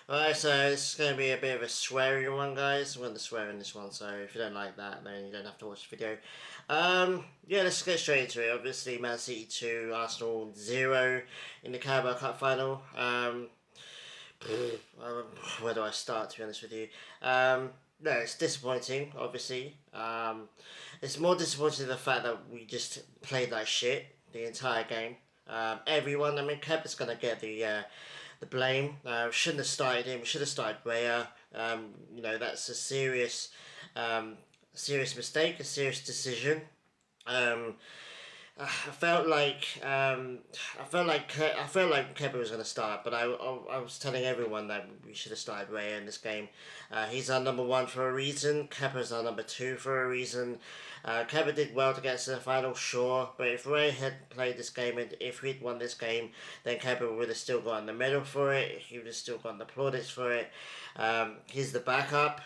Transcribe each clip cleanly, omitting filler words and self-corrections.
Alright, so this is going to be a bit of a swearing one, guys. I'm going to swear in this one, so if you don't like that, then you don't have to watch the video. Yeah, let's get straight into it. Obviously, Man City 2, Arsenal 0 in the Carabao Cup final. Where do I start, to be honest with you? No, it's disappointing, obviously. It's more disappointing the fact that we just played like shit the entire game. Everyone, I mean, Kepa's going to get the blame. Shouldn't have started him. Should have started Raya. That's a serious mistake, a serious decision. Um, I felt like Kepa was going to start, but I was telling everyone that we should have started Raya in this game. He's our number one for a reason. Kepa's our number two for a reason. Kepa did well to get to the final, sure, but if Raya had played this game and if we'd won this game, then Kepa would have still gotten the medal for it. He would have still gotten the plaudits for it. He's the backup.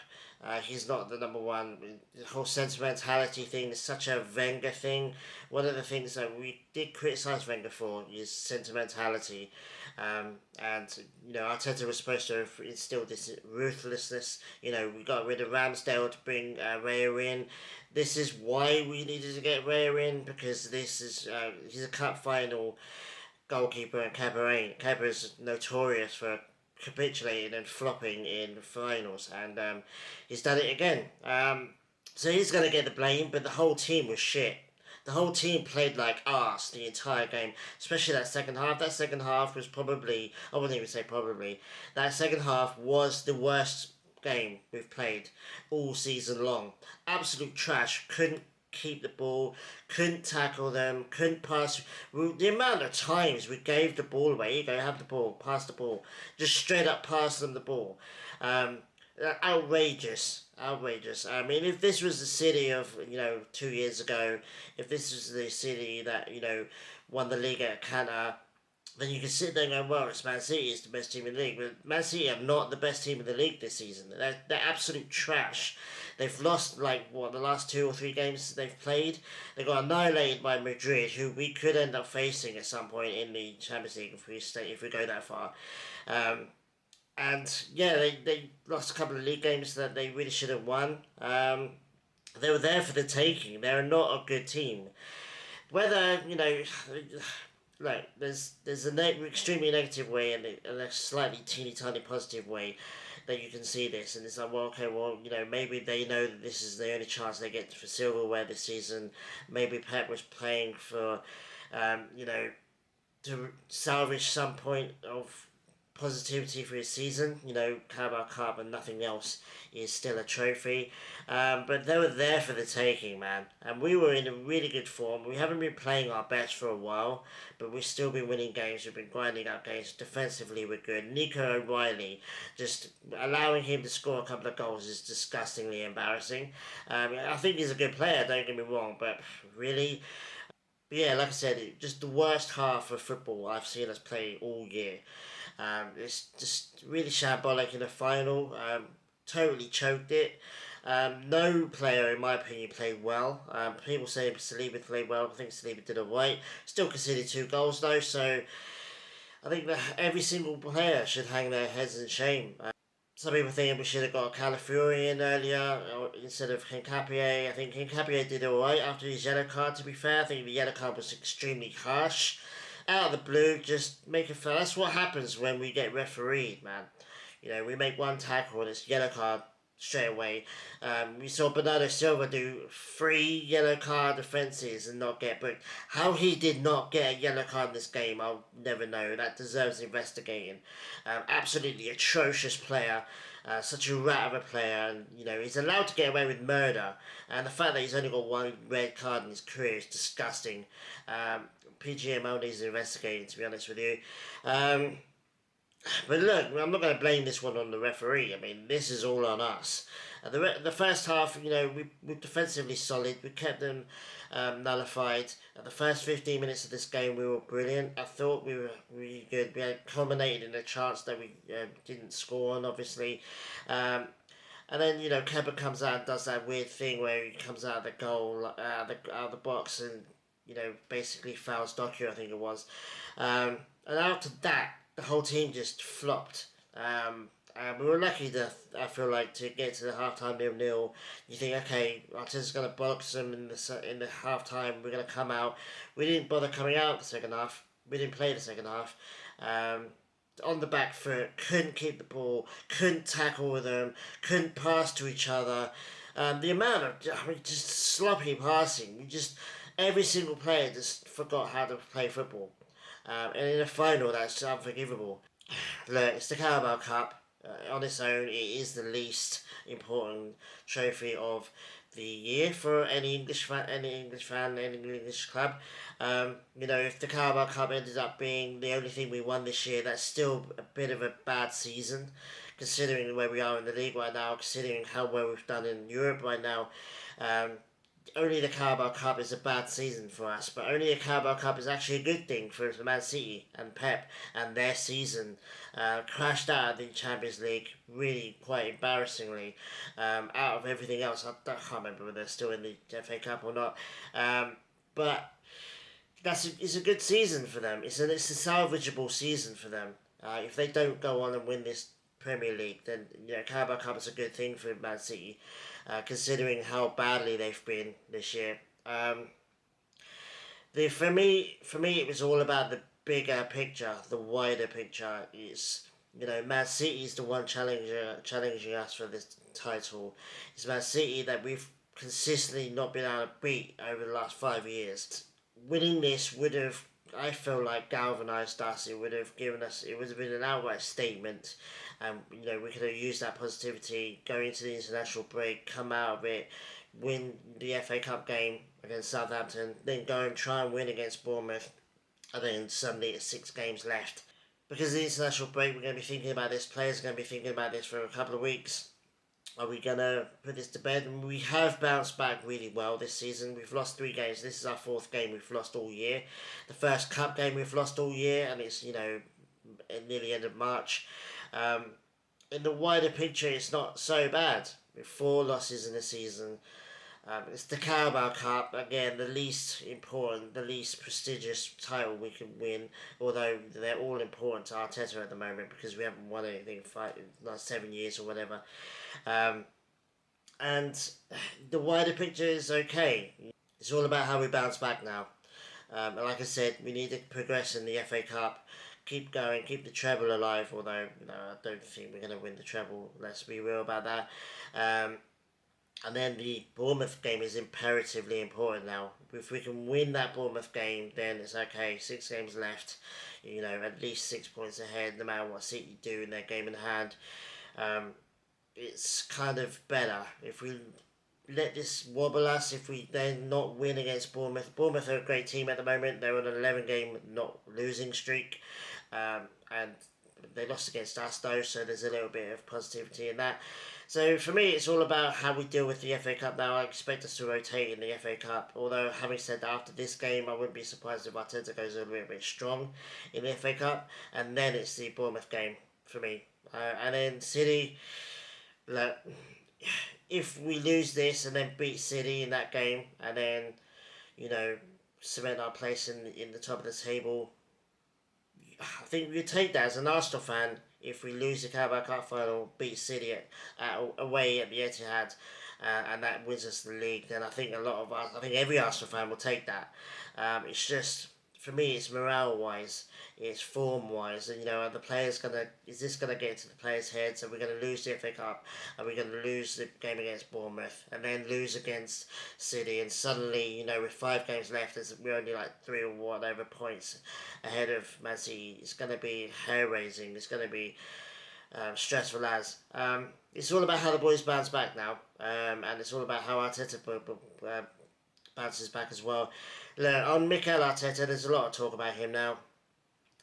He's not the number one. The whole sentimentality thing is such a Wenger thing. One of the things that we did criticise Wenger for is sentimentality. Arteta was supposed to instill this ruthlessness. We got rid of Ramsdale to bring Raya in. This is why we needed to get Raya in, because this is he's a cup final goalkeeper and Kepa is notorious for capitulating and flopping in finals, and he's done it again. So he's going to get the blame, but the whole team was shit. The whole team played like arse the entire game, especially that second half. That second half was probably, I wouldn't even say probably, that second half was the worst game we've played all season long. Absolute trash. Couldn't keep the ball, couldn't tackle them, couldn't pass. The amount of times we gave the ball away, you go, have the ball, pass the ball, just straight up pass them the ball. Outrageous. I mean, if this was the City of 2 years ago, if this was the City that won the league at Canada, then you can sit there and go, well, it's Man City, it's the best team in the league. But Man City are not the best team in the league this season. They're absolute trash. They've lost, the last 2 or 3 games they've played. They got annihilated by Madrid, who we could end up facing at some point in the Champions League if we go that far. And yeah, they lost a couple of league games that they really should have won. They were there for the taking. They're not a good team. Whether, there's an extremely negative way and a slightly teeny tiny positive way that you can see this, and it's like, well, okay, maybe they know that this is the only chance they get for silverware this season. Maybe Pep was playing for, to salvage some point of positivity for his season. Carabao Cup and nothing else is still a trophy. But they were there for the taking, man. And we were in a really good form. We haven't been playing our best for a while, but we've still been winning games. We've been grinding out games. Defensively, we're good. Nico O'Reilly, just allowing him to score a couple of goals is disgustingly embarrassing. I think he's a good player, don't get me wrong, but really... But yeah, like I said, just the worst half of football I've seen us play all year. It's just really shambolic in the final. Totally choked it. No player, in my opinion, played well. People say Saliba played well. I think Saliba did alright. Still conceded 2 goals though, so I think that every single player should hang their heads in shame. Some people think we should have got Calafiori in earlier instead of Hincapié. I think Hincapié did alright after his yellow card, to be fair. I think the yellow card was extremely harsh. Out of the blue, just make it fair. That's what happens when we get refereed, man. We make one tackle and it's yellow card straight away. We saw Bernardo Silva do 3 yellow card offences and not get booked. How he did not get a yellow card in this game, I'll never know. That deserves investigating. Absolutely atrocious player. Such a rat of a player, and he's allowed to get away with murder, and the fact that he's only got 1 red card in his career is disgusting. PGMO needs investigating, to be honest with you. But look, I'm not going to blame this one on the referee. I mean, this is all on us. The first half, we were defensively solid. We kept them nullified. The first 15 minutes of this game, we were brilliant. I thought we were really good. We had culminated in a chance that we didn't score on, obviously. And then, Kepa comes out and does that weird thing where he comes out of the goal, out of the box and, basically fouls Doku, I think it was. And after that, the whole team just flopped. We were lucky to, I feel like, to get to the halftime 0-0. You think, okay, Arteta's going to box them in the halftime. We're going to come out. We didn't bother coming out the second half. We didn't play the second half. Um, on the back foot, couldn't keep the ball, couldn't tackle with them, couldn't pass to each other. The amount of, just sloppy passing. Every single player just forgot how to play football. And in a final, that's unforgivable. Look, it's the Carabao Cup. On its own, it is the least important trophy of the year for any English club. If the Carabao Cup ended up being the only thing we won this year, that's still a bit of a bad season, considering where we are in the league right now, considering how well we've done in Europe right now. Um, Only the Carabao Cup is a bad season for us, but only the Carabao Cup is actually a good thing for Man City and Pep and their season. Crashed out of the Champions League, really quite embarrassingly. Out of everything else, I can't remember whether they're still in the FA Cup or not. But it's a good season for them. It's a salvageable season for them. If they don't go on and win this Premier League, then Carabao Cup is a good thing for Man City, considering how badly they've been this year. For me, it was all about the bigger picture, the wider picture. Man City is the one challenging us for this title. It's Man City that we've consistently not been able to beat over the last 5 years. Winning this would have, I feel like, galvanised us. It would have been an outright statement, and we could have used that positivity, go into the international break, come out of it, win the FA Cup game against Southampton, then go and try and win against Bournemouth, and then suddenly it's 6 games left. Because of the international break, we're going to be thinking about this. Players are going to be thinking about this for a couple of weeks. Are we going to put this to bed? And we have bounced back really well this season. We've lost 3 games. This is our 4th game we've lost all year. The first cup game we've lost all year, and it's, near the end of March. In the wider picture, it's not so bad. With 4 losses in the season. It's the Carabao Cup, again, the least important, the least prestigious title we can win, although they're all important to Arteta at the moment because we haven't won anything in the last 7 years or whatever. And the wider picture is okay. It's all about how we bounce back now. And like I said, we need to progress in the FA Cup, keep going, keep the treble alive, although I don't think we're going to win the treble, let's be real about that. And then the Bournemouth game is imperatively important now. If we can win that Bournemouth game, then it's okay. 6 games left, at least 6 points ahead, no matter what City do in their game in hand. It's kind of better. If we let this wobble us, if we then not win against Bournemouth. Bournemouth are a great team at the moment. They're on an 11-game not losing streak. And they lost against us though, so there's a little bit of positivity in that. So for me, it's all about how we deal with the FA Cup now. I expect us to rotate in the FA Cup. Although, having said that, after this game, I wouldn't be surprised if Arteta goes a little bit strong in the FA Cup. And then it's the Bournemouth game for me. And then City, look, if we lose this and then beat City in that game, and then, cement our place in the top of the table, I think we take that as an Arsenal fan. If we lose the Carabao Cup final, beat City away at the Etihad, and that wins us the league, then I think every Arsenal fan will take that. It's just, for me, it's morale-wise, it's form-wise, and are the players is this gonna get into the players' heads? Are we gonna lose the FA Cup? Are we gonna lose the game against Bournemouth and then lose against City? And suddenly, with 5 games left, we're only like 3 or whatever points ahead of Man City. It's gonna be hair-raising. It's gonna be stressful as. It's all about how the boys bounce back now, and it's all about how Arteta bounces back as well. Look, on Mikel Arteta, there's a lot of talk about him now.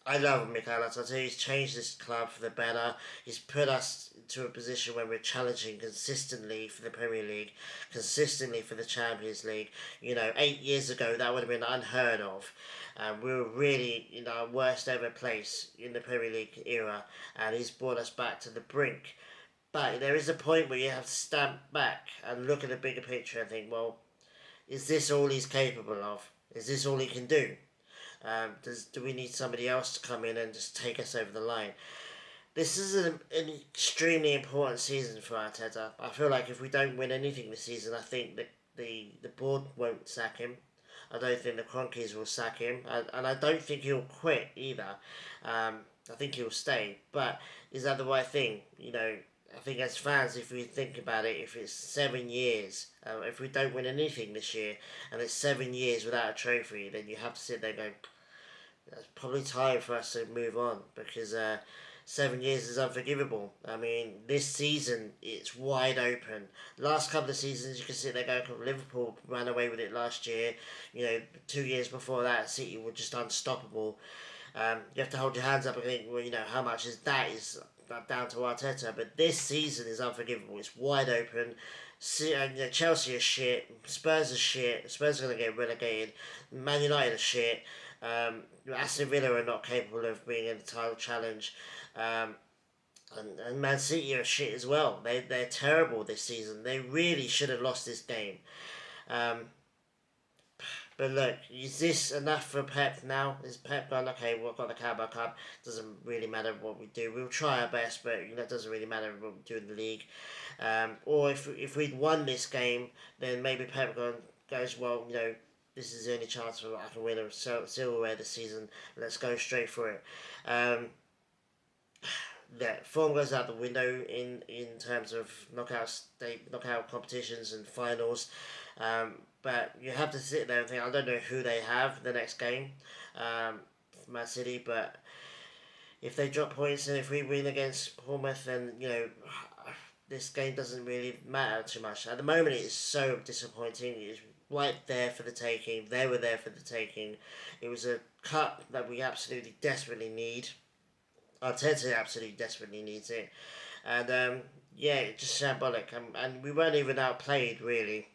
I love Mikel Arteta. He's changed this club for the better. He's put us to a position where we're challenging consistently for the Premier League, consistently for the Champions League. 8 years ago, that would have been unheard of. We were really in our worst ever place in the Premier League era, and he's brought us back to the brink. But there is a point where you have to stand back and look at the bigger picture and think, well, is this all he's capable of? Is this all he can do? Do we need somebody else to come in and just take us over the line? This is an extremely important season for Arteta. I feel like if we don't win anything this season, I think that the board won't sack him. I don't think the Cronkies will sack him, and I don't think he'll quit either. I think he'll stay. But is that the right thing? I think as fans, if we think about it, if it's 7 years, if we don't win anything this year, and it's 7 years without a trophy, then you have to sit there going, it's probably time for us to move on because 7 years is unforgivable. I mean, this season it's wide open. Last couple of seasons, you can sit there going, Liverpool ran away with it last year. 2 years before that, City were just unstoppable. You have to hold your hands up and think, well, how much is down to Arteta. But this season is unforgivable. It's wide open. Chelsea are shit. Spurs are shit. Spurs are going to get relegated. Man United are shit. Aston Villa are not capable of being in the title challenge. And Man City are shit as well. They're terrible this season. They really should have lost this game. But look, is this enough for Pep now? Is Pep gone, okay, we've got the Carabao Cup, doesn't really matter what we do. We'll try our best, but it doesn't really matter what we do in the league. Or if we'd won this game, then maybe Pep goes, well, this is the only chance I can win a silverware this season. Let's go straight for it. That form goes out the window in terms of knockout competitions and finals. But you have to sit there and think, I don't know who they have the next game, Man City, but if they drop points and if we win against Bournemouth, then, this game doesn't really matter too much. At the moment, it is so disappointing. It's right there for the taking. They were there for the taking. It was a cup that we absolutely desperately need. Arteta absolutely desperately needs it. And, just shambolic. And we weren't even outplayed, really.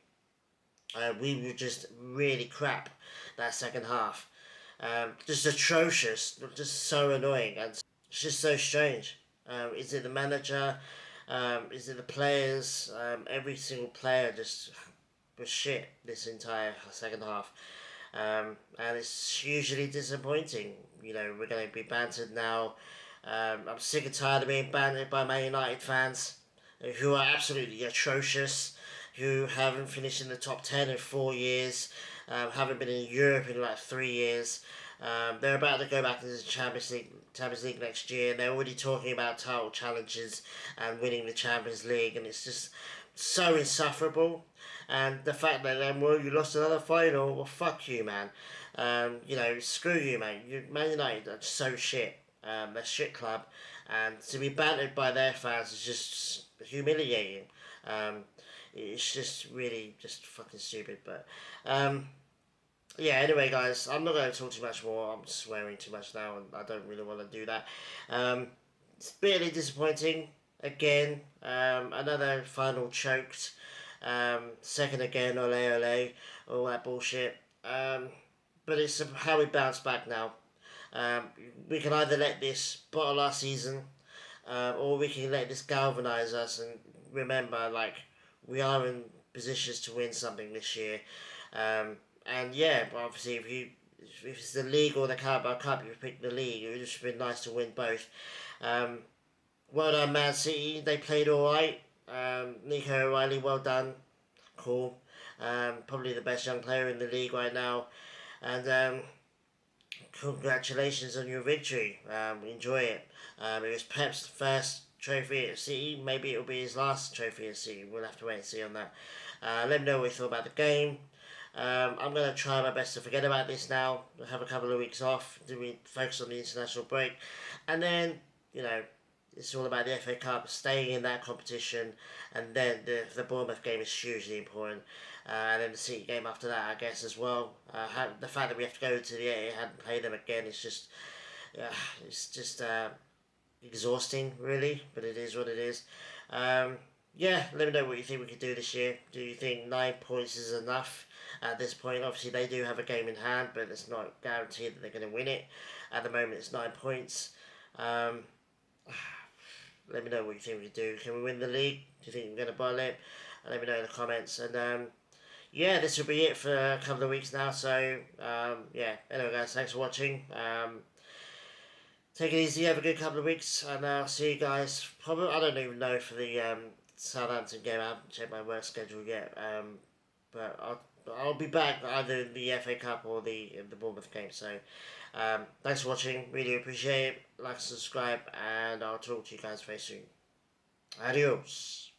We were just really crap that second half. Just atrocious. Just so annoying. And it's just so strange. Is it the manager? Is it the players? Every single player just was shit this entire second half. And it's hugely disappointing. We're going to be bantered now. I'm sick and tired of being bantered by Man United fans who are absolutely atrocious, who haven't finished in the top 10 in 4 years, haven't been in Europe in like 3 years. They're about to go back into the Champions League next year, and they're already talking about title challenges and winning the Champions League, and it's just so insufferable. And the fact that then, well, you lost another final, well, fuck you, man. Screw you, man. Man United are so shit. They're shit club, and to be bantered by their fans is just humiliating. It's just really just fucking stupid. But anyway, guys, I'm not going to talk too much more. I'm swearing too much now, and I don't really want to do that. It's bitterly disappointing. Again, another final choked. Second again, ole ole, all that bullshit. But it's how we bounce back now. We can either let this bottle our season, or we can let this galvanise us and remember, we are in positions to win something this year. And obviously, if it's the league or the Carabao Cup, you pick the league. It would just be nice to win both. Well done, Man City. They played all right. Nico O'Reilly, well done. Cool. Probably the best young player in the league right now. And congratulations on your victory. Enjoy it. It was Pep's first trophy at City. Maybe it'll be his last trophy at City. We'll have to wait and see on that. Let me know what you thought about the game. I'm going to try my best to forget about this now. Have a couple of weeks off. Focus on the international break. And then, it's all about the FA Cup, staying in that competition. And then the Bournemouth game is hugely important. And then the City game after that, I guess, as well. The fact that we have to go to the Etihad and play them again is just, exhausting, really. But it is what it is. Let me know what you think we could do this year. Do you think 9 points is enough at this point? Obviously, they do have a game in hand, but it's not guaranteed that they're going to win it. At the moment, it's 9 points. Let me know what you think we could do. Can we win the league? Do you think we're going to bottle it? Let me know in the comments. And this will be it for a couple of weeks now. So anyway, guys, thanks for watching. Take it easy. Have a good couple of weeks, and I'll see you guys. Probably I don't even know for the Southampton game. I haven't checked my work schedule yet. But I'll be back either in the FA Cup or the Bournemouth game. So, thanks for watching. Really appreciate it. Like, subscribe, and I'll talk to you guys very soon. Adios.